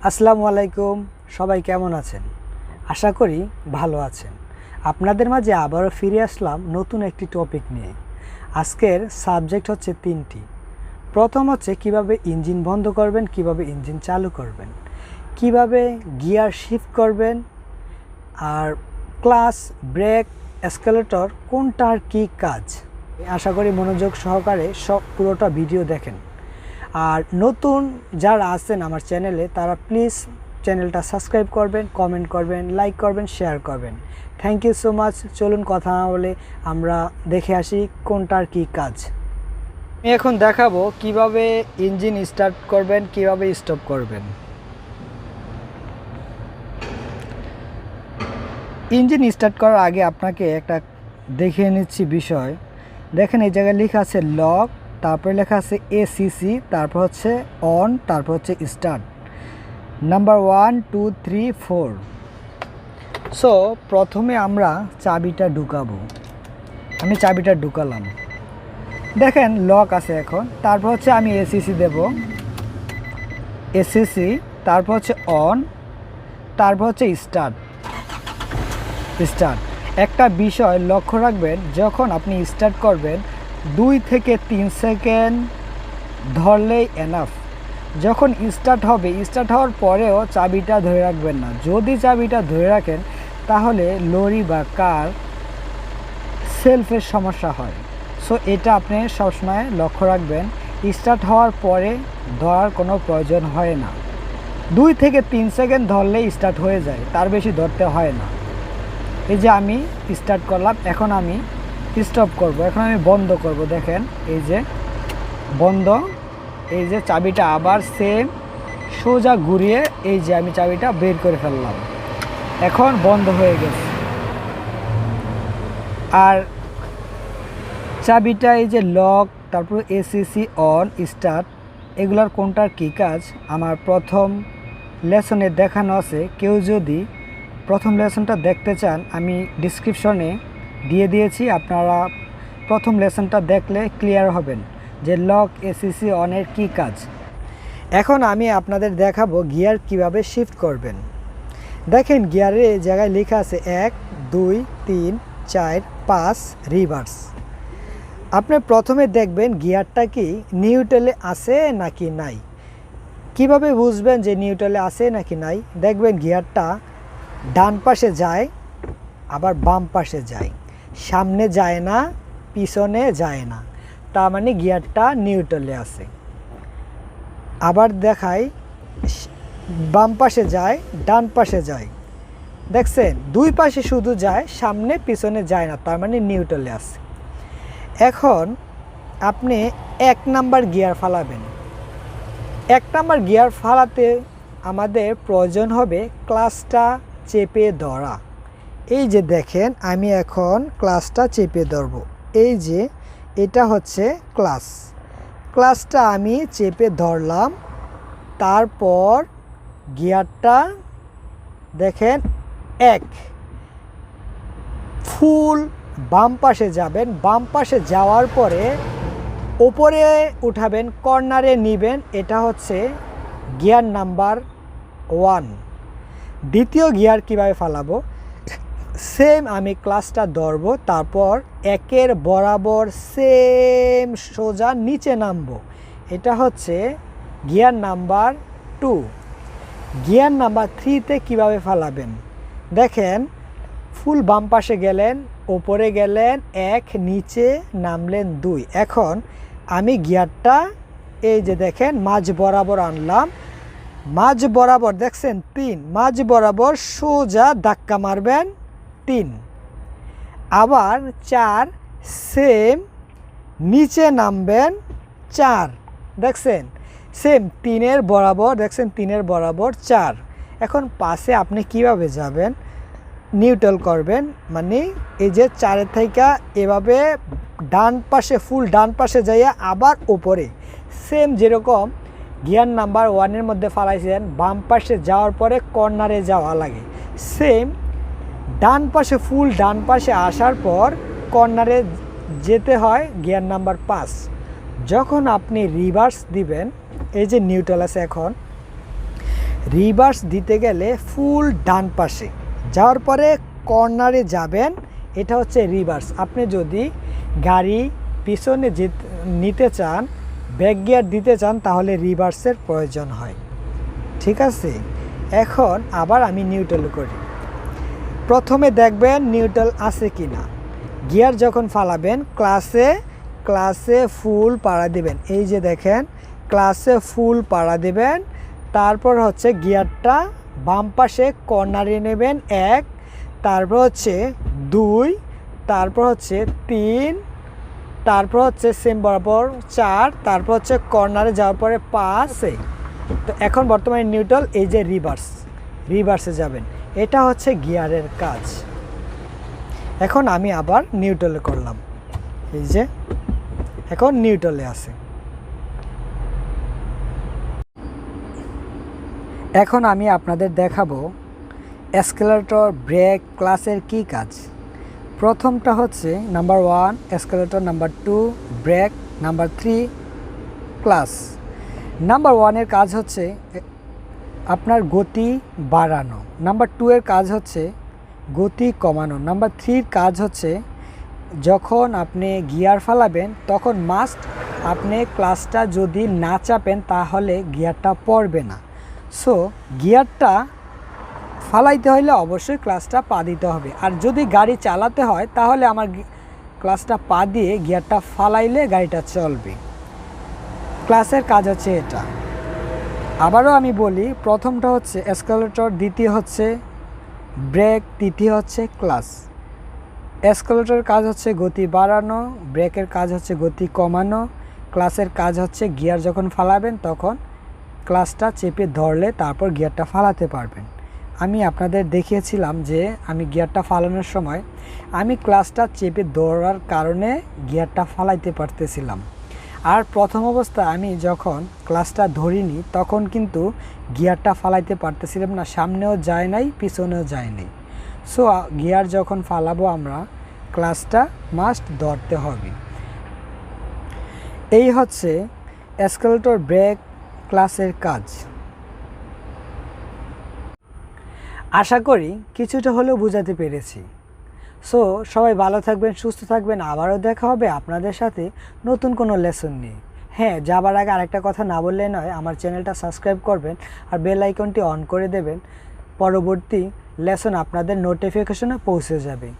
আসসালামু আলাইকুম। সবাই কেমন আছেন? আশা করি ভালো আছেন। আপনাদের মাঝে আবারও ফিরে আসলাম নতুন একটি টপিক নিয়ে। আজকের সাবজেক্ট হচ্ছে তিনটি। প্রথম হচ্ছে কিভাবে ইঞ্জিন বন্ধ করবেন, কিভাবে ইঞ্জিন চালু করবেন, কিভাবে গিয়ার শিফট করবেন, আর ক্লাচ, ব্রেক, এসকেলেটর কোনটার কী কাজ। আশা করি মনোযোগ সহকারে পুরোটা ভিডিও দেখেন। আর নতুন যারা আছেন আমার চ্যানেলে তারা প্লিজ চ্যানেলটা সাবস্ক্রাইব করবেন, কমেন্ট করবেন, লাইক করবেন, শেয়ার করবেন। Thank you so much. চলুন কথা না বলে আমরা দেখে আসি কোনটার কি কাজ। আমি এখন দেখাবো কিভাবে ইঞ্জিন স্টার্ট করবেন, কিভাবে স্টপ করবেন। ইঞ্জিন স্টার্ট করার আগে আপনাকে একটা দেখে নিচ্ছি বিষয়। দেখেন এই জায়গায় লেখা আছে লক, তারপরে লেখা আছে এসিসি, তারপর হচ্ছে অন, তারপর হচ্ছে স্টার্ট, নাম্বার 1 2 3 4। সো প্রথমে আমরা চাবিটা ঢুকাবো। আমি চাবিটা ঢুকালাম, দেখেন লক আছে এখন। তারপর হচ্ছে আমি এসিসি দেব, এসিসি, তারপর হচ্ছে অন, তারপর হচ্ছে স্টার্ট। একটা বিষয় লক্ষ্য রাখবেন, যখন আপনি স্টার্ট করবেন 2 থেকে 3 সেকেন্ড ধরলেই এনাফ। যখন স্টার্ট হওয়ার পরেও চাবিটা ধরে রাখবেন না। যদি চাবিটা ধরে রাখেন তাহলে লরি বা কার সেলফের সমস্যা হয়। সো এটা আপনি সবসময় লক্ষ্য রাখবেন। স্টার্ট হওয়ার পরে ধরার কোনো প্রয়োজন হয় না। 2 থেকে 3 সেকেন্ড ধরলেই স্টার্ট হয়ে যায়, তার বেশি ধরতে হয় না। এই যে আমি স্টার্ট করলাম, এখন আমি স্টপ করব, এখন আমি বন্ধ করব। দেখেন এই যে বন্ধ। এই যে চাবিটা আবার সেম সোজা ঘুরিয়ে এই যে আমি চাবিটা বের করে ফেললাম, এখন বন্ধ হয়ে গেছে। আর চাবিটা এই যে লক, তারপর এসিসি, অন, স্টার্ট, এগুলার কোনটার কী কাজ আমার প্রথম লেসনে দেখানো আছে। কেউ যদি প্রথম লেসনটা দেখতে চান আমি ডিসক্রিপশনে দিয়ে দিয়েছি, আপনারা প্রথম লেসনটা দেখলে ক্লিয়ার হবেন যে লক, এসিসি, অনের কী কাজ। এখন আমি আপনাদের দেখাবো গিয়ার কিভাবে শিফট করবেন। দেখেন গিয়ারের এই জায়গায় লেখা আছে 1 2 3 4 5 রিভার্স। আপনি প্রথমে দেখবেন গিয়ারটা কি নিউট্রালে আছে নাকি নাই। কিভাবে বুঝবেন যে নিউট্রালে আছে নাকি নাই? দেখবেন গিয়ারটা ডান পাশে যায়, আবার বাম পাশে যায়, সামনে যায় না, পিছনে যায় না, তার মানে গিয়ারটা নিউট্রালে আছে। আবার দেখাই, বাম পাশে যায়, ডান পাশে যায়, দেখছেন 2 পাশে শুধু যায়, সামনে পিছনে যায় না, তার মানে নিউট্রালে আছে। এখন আপনি 1 নাম্বার গিয়ার ফালাবেন। 1 নাম্বার গিয়ার ফালাতে আমাদের প্রয়োজন হবে ক্লাচটা চেপে ধরা। এই যে দেখেন আমি এখন ক্লাচটা চেপে ধরব। এই যে এটা হচ্ছে ক্লাচটা আমি চেপে ধরলাম। তারপর গিয়ারটা দেখেন 1 ফুল বাম পাশে যাবেন। বাম পাশে যাওয়ার পরে উপরে উঠাবেন, কর্নারে নেবেন, এটা হচ্ছে গিয়ার নাম্বার 1। দ্বিতীয় গিয়ার কিভাবে ফালাবো, সেম আমি ক্লাচটা ধরব, তারপর 1-এর বরাবর সেম সোজা নিচে নামবো, এটা হচ্ছে গিয়ার নাম্বার 2। গিয়ার নাম্বার 3-তে কীভাবে ফালাবেন, দেখেন ফুল বাম পাশে গেলেন, ওপরে গেলেন 1, নিচে নামলেন 2। এখন আমি গিয়ারটা এই যে দেখেন মাঝ বরাবর আনলাম, মাঝ বরাবর দেখছেন 3, মাঝ বরাবর সোজা ধাক্কা মারবেন 3। আবার 4 সেম নিচে নামবেন 4, দেখছেন সেম 3-এর বরাবর, দেখছেন 3-এর বরাবর 4। এখন পাশে আপনি কিভাবে যাবেন, নিউট্রাল করবেন, মানে এই যে 4-এর থেকে এভাবে ডান পাশে ফুল ডান পাশে যাইয়া আবার উপরে সেম যেরকম গিয়ার নাম্বার 1-এর মধ্যে ফালাইছেন, বাম পাশে যাওয়ার পরে কর্নারে যাওয়া লাগে, সেম ডান পাশে ফুল ডান পাশে আসার পর কর্নারে যেতে হয় গিয়ার নাম্বার 5। যখন আপনি রিভার্স দিবেন, এই যে নিউট্রাল আছে, এখন রিভার্স দিতে গেলে ফুল ডান পাশে যাওয়ার পরে কর্নারে যাবেন, এটা হচ্ছে রিভার্স। আপনি যদি গাড়ি পিছনে নিতে চান, ব্যাক গিয়ার দিতে চান, তাহলে রিভার্সের প্রয়োজন হয়। ঠিক আছে, এখন আবার আমি নিউট্রাল করি। প্রথমে দেখবেন নিউট্রাল আছে কি না। গিয়ার যখন ফালাবেন ক্লাসে ফুল পাড়া দিবেন। এই যে দেখেন, ক্লাসে ফুল পাড়া দিবেন। তারপর হচ্ছে গিয়ারটা বাম পাশে কর্নারে নেবেন 1, তারপর হচ্ছে 2, তারপর হচ্ছে 3, তারপর হচ্ছে সেম বরাবর 4, তারপর হচ্ছে কর্নারে যাওয়ার পরে 5। তো এখন বর্তমানে নিউট্রাল, এই যে রিভার্সে যাবেন। এটা হচ্ছে গিয়ারের কাজ। এখন আমি আবার নিউট্রালে করলাম, এই যে এখন নিউট্রালে আছে। এখন আমি আপনাদের দেখাবো এসকেলেটর, ব্রেক, ক্লাসের কি কাজ। প্রথমটা হচ্ছে number 1 accelerator, number 2 brake, number 3 clutch. Number 1 এর কাজ হচ্ছে আপনার গতি বাড়ানো, নাম্বার 2 এর কাজ হচ্ছে গতি কমানো, নাম্বার 3 এর কাজ হচ্ছে যখন আপনি গিয়ার ফালাবেন তখন মাস্ট আপনি ক্লাসটা যদি না চাপেন তাহলে গিয়ারটা পড়বে না। সো গিয়ারটা ফালাইতে হলে অবশ্যই ক্লাসটা পা দিতে হবে। আর যদি গাড়ি চালাতে হয় তাহলে আমার ক্লাসটা পা দিয়ে গিয়ারটা ফালাইলে গাড়িটা চলবে। ক্লাসের কাজ হচ্ছে এটা। আবারও আমি বলি, প্রথমটা হচ্ছে এসকেলেটর, দ্বিতীয় হচ্ছে ব্রেক, তৃতীয় হচ্ছে ক্লাস। এসকেলেটরের কাজ হচ্ছে গতি বাড়ানো, ব্রেকের কাজ হচ্ছে গতি কমানো, ক্লাসের কাজ হচ্ছে গিয়ার যখন ফালাবেন তখন ক্লাসটা চেপে ধরলে তারপর গিয়ারটা ফালাতে পারবেন। আমি আপনাদের দেখিয়েছিলাম যে আমি গিয়ারটা ফালানোর সময় আমি ক্লাসটা চেপে ধরার কারণে গিয়ারটা ফালাইতে পারতেছিলাম। আর প্রথম অবস্থায় আমি যখন ক্লাসটা ধরিনি তখন কিন্তু গিয়ারটা ফালাইতে পারতেছিলাম না, সামনেও যায় নাই পিছনেও যায় নাই। সো গিয়ার যখন ফালাবো আমরা ক্লাসটা মাস্ট ধরতে হবে। এই হচ্ছে এসকেলেটর, ব্রেক, ক্লাসের কাজ। আশা করি কিছুটা হলেও বোঝাতে পেরেছি। সো সবাই ভালো থাকবেন, সুস্থ থাকবেন। আবারও দেখা হবে আপনাদের সাথে নতুন কোনো লেসন নিয়ে। হ্যাঁ, যাবার আগে আরেকটা কথা না বললে নয়, আমার চ্যানেলটা সাবস্ক্রাইব করবেন আর বেল আইকনটি অন করে দেবেন। পরবর্তী লেসন আপনাদের নোটিফিকেশনে পৌঁছে যাবে।